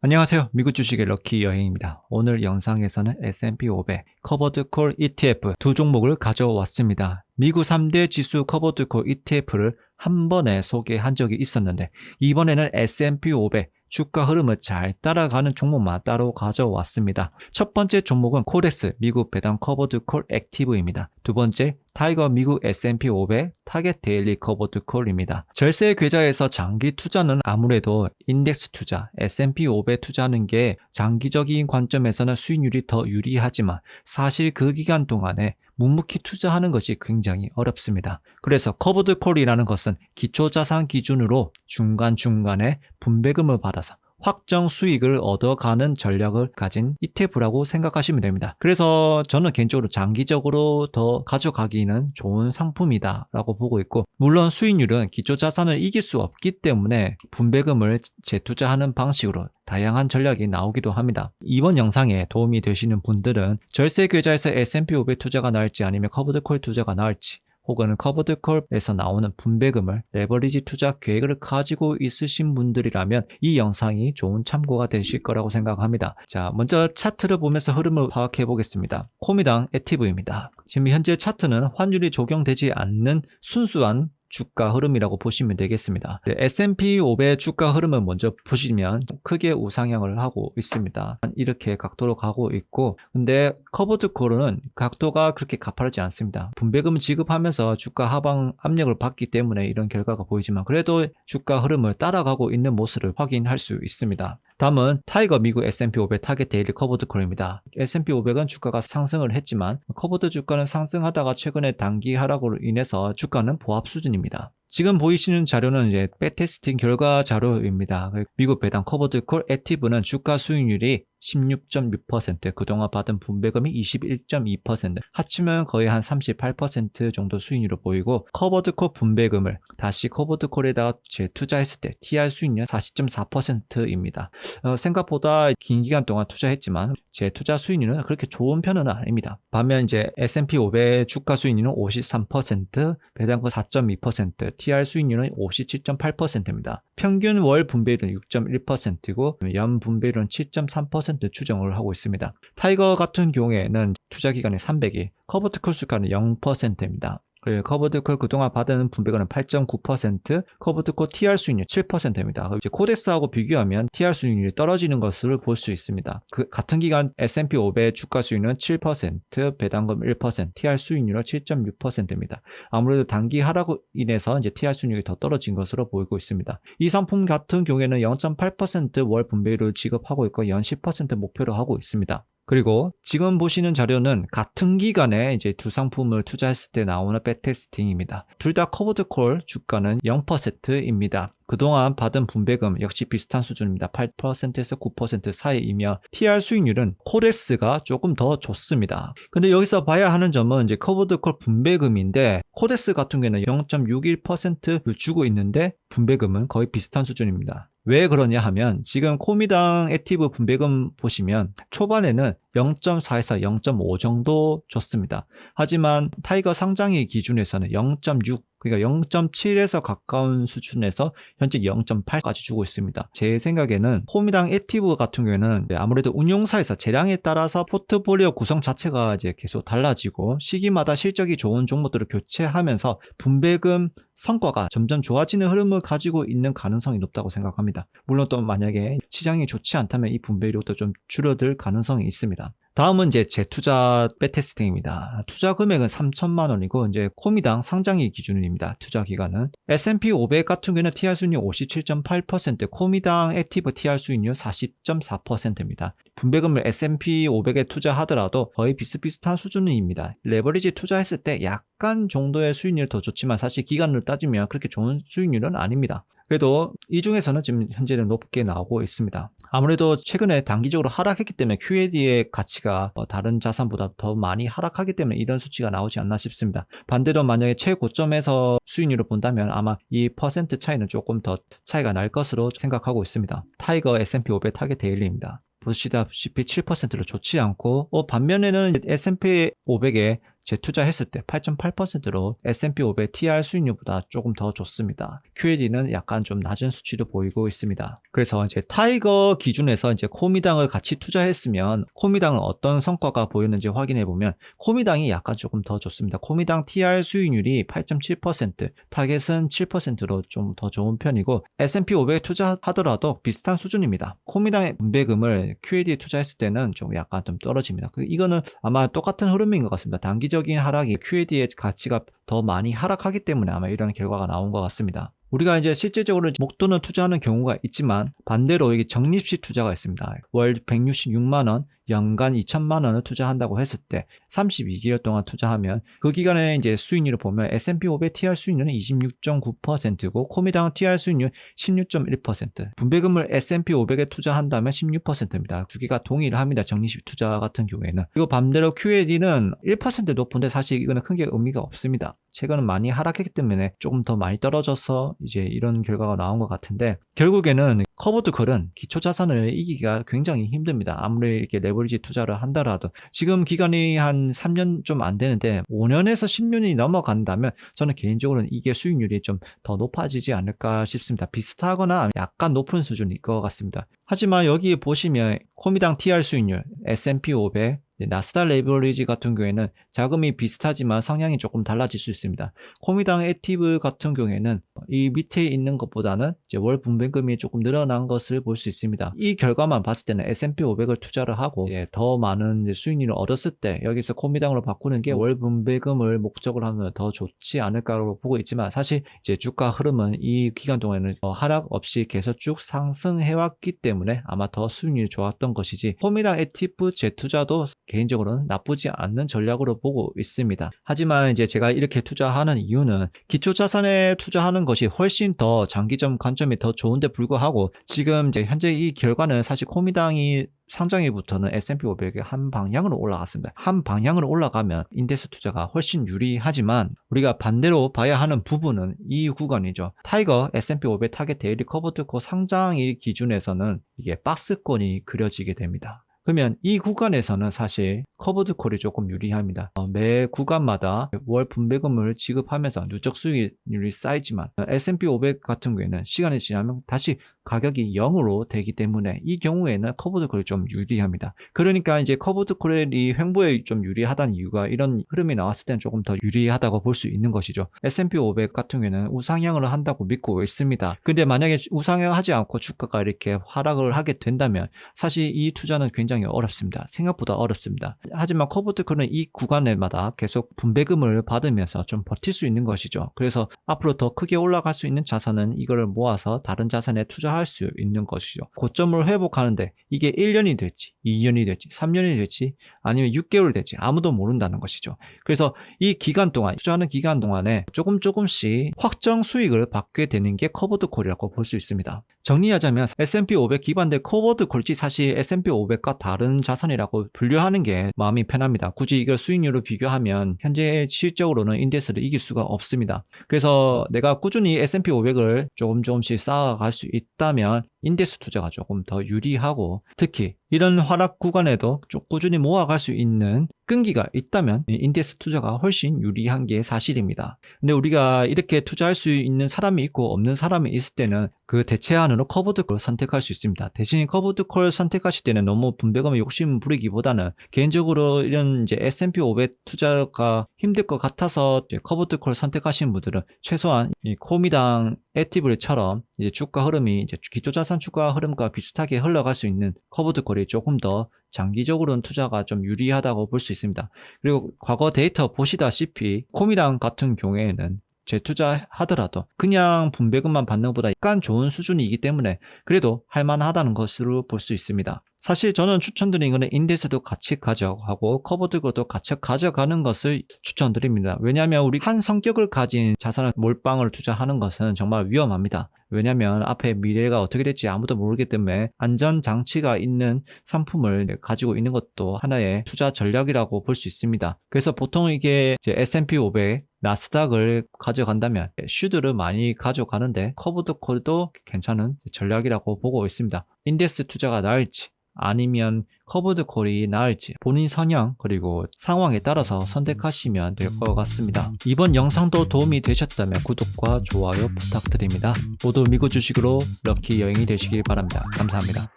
안녕하세요. 미국 주식의 럭키 여행입니다. 오늘 영상에서는 S&P 500 커버드 콜 ETF 두 종목을 가져왔습니다. 미국 3대 지수 커버드 콜 ETF를 한 번에 소개한 적이 있었는데 이번에는 S&P 500 주가 흐름을 잘 따라가는 종목만 따로 가져왔습니다. 첫 번째 종목은 코덱스 미국 배당 커버드 콜 액티브입니다. 두 번째 타이거 미국 S&P 500 타겟 데일리 커버드 콜입니다. 절세 계좌에서 장기 투자는 아무래도 인덱스 투자, S&P 500 투자하는 게 장기적인 관점에서는 수익률이 더 유리하지만 사실 그 기간 동안에 묵묵히 투자하는 것이 굉장히 어렵습니다. 그래서 커버드 콜이라는 것은 기초자산 기준으로 중간중간에 분배금을 받아서 확정 수익을 얻어가는 전략을 가진 ETF라고 생각하시면 됩니다. 그래서 저는 개인적으로 장기적으로 더 가져가기는 좋은 상품이다 라고 보고 있고, 물론 수익률은 기초자산을 이길 수 없기 때문에 분배금을 재투자하는 방식으로 다양한 전략이 나오기도 합니다. 이번 영상에 도움이 되시는 분들은 절세 계좌에서 S&P 500 투자가 나을지 아니면 커버드 콜 투자가 나을지, 혹은 커버드 콜에서 나오는 분배금을 레버리지 투자 계획을 가지고 있으신 분들이라면 이 영상이 좋은 참고가 되실 거라고 생각합니다. 자, 먼저 차트를 보면서 흐름을 파악해 보겠습니다. 코미당 액티브입니다. 지금 현재 차트는 환율이 적용되지 않는 순수한 주가 흐름이라고 보시면 되겠습니다. S&P 500 주가 흐름을 먼저 보시면 크게 우상향을 하고 있습니다. 이렇게 각도로 가고 있고, 근데 커버드 콜은 각도가 그렇게 가파르지 않습니다. 분배금을 지급하면서 주가 하방 압력을 받기 때문에 이런 결과가 보이지만 그래도 주가 흐름을 따라가고 있는 모습을 확인할 수 있습니다. 다음은 타이거 미국 S&P 500 타겟 데일리 커버드 콜입니다. S&P 500은 주가가 상승을 했지만 커버드 주가는 상승하다가 최근에 단기 하락으로 인해서 주가는 보합 수준입니다. 지금 보이시는 자료는 이제 백테스팅 결과 자료입니다. 미국 배당 커버드 콜 액티브는 주가 수익률이 16.6%, 그동안 받은 분배금이 21.2%, 합치면 거의 한 38% 정도 수익률을 보이고, 커버드 콜 분배금을 다시 커버드 콜에다가 재투자했을 때 TR 수익률은 40.4%입니다. 생각보다 긴 기간 동안 투자했지만 재투자 수익률은 그렇게 좋은 편은 아닙니다. 반면 이제 S&P 500 주가 수익률은 53%, 배당금 4.2%, TR 수익률은 57.8%입니다. 평균 월 분배율은 6.1%고 연 분배율은 7.3% 추정을 하고 있습니다. 타이거 같은 경우에는 투자 기간이 300일, 커버드 콜 수가는 0%입니다. 그리고 커버드 콜 그동안 받은 분배금은 8.9%, 커버드 콜 TR 수익률 7%입니다. 이제 코덱스하고 비교하면 TR 수익률이 떨어지는 것을 볼 수 있습니다. 그 같은 기간 S&P 500 주가 수익률은 7%, 배당금 1%, TR 수익률은 7.6%입니다. 아무래도 단기 하락으로 인해서 이제 TR 수익률이 더 떨어진 것으로 보이고 있습니다. 이 상품 같은 경우에는 0.8% 월 분배율을 지급하고 있고 연 10% 목표로 하고 있습니다. 그리고 지금 보시는 자료는 같은 기간에 이제 두 상품을 투자했을 때 나오는 백테스팅입니다. 둘 다 커버드 콜 주가는 0%입니다. 그동안 받은 분배금 역시 비슷한 수준입니다. 8%에서 9% 사이이며 TR 수익률은 코덱스가 조금 더 좋습니다. 근데 여기서 봐야 하는 점은 이제 커버드 콜 분배금인데, 코덱스 같은 경우에는 0.61%를 주고 있는데 분배금은 거의 비슷한 수준입니다. 왜 그러냐 하면 지금 코미당 액티브 분배금 보시면 초반에는 0.4에서 0.5 정도 줬습니다. 하지만 타이거 상장일 기준에서는 0.6, 그러니까 0.7에서 가까운 수준에서 현재 0.8까지 주고 있습니다. 제 생각에는 코미당 액티브 같은 경우에는 아무래도 운용사에서 재량에 따라서 포트폴리오 구성 자체가 이제 계속 달라지고 시기마다 실적이 좋은 종목들을 교체하면서 분배금 성과가 점점 좋아지는 흐름을 가지고 있는 가능성이 높다고 생각합니다. 물론 또 만약에 시장이 좋지 않다면 이 분배율도 좀 줄어들 가능성이 있습니다. 다음은 이제 재투자 백테스팅입니다. 투자 금액은 3천만 원이고 이제 코미당 상장일 기준입니다. 투자 기간은 S&P 500 같은 경우는 TR 수익률 57.8%, 코미당 액티브 TR 수익률 40.4%입니다. 분배금을 S&P 500에 투자하더라도 거의 비슷비슷한 수준입니다. 레버리지 투자했을 때 약간 정도의 수익률이 더 좋지만 사실 기간을 따지면 그렇게 좋은 수익률은 아닙니다. 그래도 이 중에서는 지금 현재는 높게 나오고 있습니다. 아무래도 최근에 단기적으로 하락했기 때문에 QAD의 가치가 다른 자산보다 더 많이 하락하기 때문에 이런 수치가 나오지 않나 싶습니다. 반대로 만약에 최고점에서 수익률을 본다면 아마 이 퍼센트 차이는 조금 더 차이가 날 것으로 생각하고 있습니다. 타이거 S&P 500 타겟 데일리입니다. 보시다시피 7%로 좋지 않고 반면에는 S&P 500의 재투자했을 때 8.8%로 S&P 500 TR 수익률보다 조금 더 좋습니다. QAD는 약간 좀 낮은 수치도 보이고 있습니다. 그래서 이제 타이거 기준에서 이제 코미당을 같이 투자했으면 코미당은 어떤 성과가 보였는지 확인해 보면 코미당이 약간 조금 더 좋습니다. 코미당 TR 수익률이 8.7%, 타겟은 7%로 좀 더 좋은 편이고 S&P 500에 투자하더라도 비슷한 수준입니다. 코미당의 분배금을 QAD에 투자했을 때는 좀 약간 좀 떨어집니다. 이거는 아마 똑같은 흐름인 것 같습니다. 단기적인 하락이 QAD의 가치가 더 많이 하락하기 때문에 아마 이런 결과가 나온 것 같습니다. 우리가 이제 실제적으로 목돈을 투자하는 경우가 있지만 반대로 이게 적립식 투자가 있습니다. 월 166만원, 연간 2천만원을 투자한다고 했을 때 32개월 동안 투자하면 그 기간에 이제 수익률을 보면 S&P 500 TR 수익률은 26.9%고 코미당 TR 수익률 16.1%, 분배금을 S&P 500에 투자한다면 16%입니다. 두 개가 동일합니다. 적립식 투자 같은 경우에는. 그리고 반대로 QAD는 1% 높은데 사실 이거는 크게 의미가 없습니다. 최근은 많이 하락했기 때문에 조금 더 많이 떨어져서 이제 이런 결과가 나온 것 같은데 결국에는 커버드 콜은 기초 자산을 이기기가 굉장히 힘듭니다. 아무리 이렇게 레버리지 투자를 한다라도 지금 기간이 한 3년 좀 안 되는데 5년에서 10년이 넘어간다면 저는 개인적으로는 이게 수익률이 좀 더 높아지지 않을까 싶습니다. 비슷하거나 약간 높은 수준일 것 같습니다. 하지만 여기 보시면 코미당 TR 수익률, S&P 500, 나스닥 레버리지 같은 경우에는 자금이 비슷하지만 성향이 조금 달라질 수 있습니다. 코미당 액티브 같은 경우에는 이 밑에 있는 것보다는 이제 월 분배금이 조금 늘어난 것을 볼 수 있습니다. 이 결과만 봤을 때는 S&P 500을 투자를 하고 이제 더 많은 이제 수익률을 얻었을 때 여기서 코미당으로 바꾸는 게 월 분배금을 목적으로 하면 더 좋지 않을까로 보고 있지만 사실 이제 주가 흐름은 이 기간 동안에는 하락 없이 계속 쭉 상승해왔기 때문에 아마 더 수익률이 좋았던 것이지 코미당 액티브 재투자도 개인적으로는 나쁘지 않는 전략으로 보고 있습니다. 하지만 이제 제가 이렇게 투자하는 이유는 기초 자산에 투자하는 것이 훨씬 더 장기적 관점이 더 좋은데 불구하고 지금 이제 현재 이 결과는 사실 코미당이 상장일부터는 S&P 500이 한 방향으로 올라갔습니다. 한 방향으로 올라가면 인덱스 투자가 훨씬 유리하지만 우리가 반대로 봐야 하는 부분은 이 구간이죠. 타이거 S&P 500 타겟 데일리 커버드 콜 상장일 기준에서는 이게 박스권이 그려지게 됩니다. 그러면 이 구간에서는 사실 커버드 콜이 조금 유리합니다. 매 구간마다 월 분배금을 지급하면서 누적 수익률이 쌓이지만 S&P 500 같은 경우에는 시간이 지나면 다시 가격이 0으로 되기 때문에 이 경우에는 커버드 콜이 좀 유리합니다. 그러니까 이제 커버드 콜이 횡보에 좀 유리하다는 이유가 이런 흐름이 나왔을 때는 조금 더 유리하다고 볼 수 있는 것이죠. S&P 500 같은 경우에는 우상향을 한다고 믿고 있습니다. 근데 만약에 우상향하지 않고 주가가 이렇게 하락을 하게 된다면 사실 이 투자는 굉장히 어렵습니다. 생각보다 어렵습니다. 하지만 커버드 콜은 이 구간마다 계속 분배금을 받으면서 좀 버틸 수 있는 것이죠. 그래서 앞으로 더 크게 올라갈 수 있는 자산은 이거를 모아서 다른 자산에 투자할 수 있는 것이죠. 고점을 회복하는데 이게 1년이 될지 2년이 될지 3년이 될지 아니면 6개월이 될지 아무도 모른다는 것이죠. 그래서 이 기간 동안 투자하는 기간 동안에 조금씩 확정 수익을 받게 되는 게 커버드 콜이라고 볼 수 있습니다. 정리하자면 S&P 500 기반대 커버드 콜지 사실 S&P 500과 다른 자산이라고 분류하는 게 마음이 편합니다. 굳이 이걸 수익률로 비교하면 현재 실적으로는 인덱스를 이길 수가 없습니다. 그래서 내가 꾸준히 S&P 500을 조금씩 쌓아갈 수 있다면 인덱스 투자가 조금 더 유리하고 특히 이런 하락 구간에도 좀 꾸준히 모아갈 수 있는 끈기가 있다면 인덱스 투자가 훨씬 유리한 게 사실입니다. 근데 우리가 이렇게 투자할 수 있는 사람이 있고 없는 사람이 있을 때는 그 대체안으로 커버드 콜을 선택할 수 있습니다. 대신 커버드 콜을 선택하실 때는 너무 분배금에 욕심 부리기보다는 개인적으로 이런 이제 S&P 500 투자가 힘들 것 같아서 커버드 콜을 선택하시는 분들은 최소한 이 코미당 액티브처럼 이제 주가 흐름이 이제 기초자산 주가 흐름과 비슷하게 흘러갈 수 있는 커버드 콜이 조금 더 장기적으로는 투자가 좀 유리하다고 볼 수 있습니다. 그리고 과거 데이터 보시다시피 코미당 같은 경우에는 재투자하더라도 그냥 분배금만 받는 것보다 약간 좋은 수준이기 때문에 그래도 할만하다는 것으로 볼 수 있습니다. 사실 저는 추천드리는 것은 인덱스도 같이 가져가고 커버드도 같이 가져가는 것을 추천드립니다. 왜냐하면 우리 한 성격을 가진 자산을 몰빵을 투자하는 것은 정말 위험합니다. 왜냐하면 앞에 미래가 어떻게 될지 아무도 모르기 때문에 안전장치가 있는 상품을 가지고 있는 것도 하나의 투자 전략이라고 볼 수 있습니다. 그래서 보통 이게 이제 S&P 500 나스닥을 가져간다면 슈드를 많이 가져가는데 커버드 콜도 괜찮은 전략이라고 보고 있습니다. 인덱스 투자가 나을지 아니면 커버드 콜이 나을지 본인 성향 그리고 상황에 따라서 선택하시면 될 것 같습니다. 이번 영상도 도움이 되셨다면 구독과 좋아요 부탁드립니다. 모두 미국 주식으로 럭키 여행이 되시길 바랍니다. 감사합니다.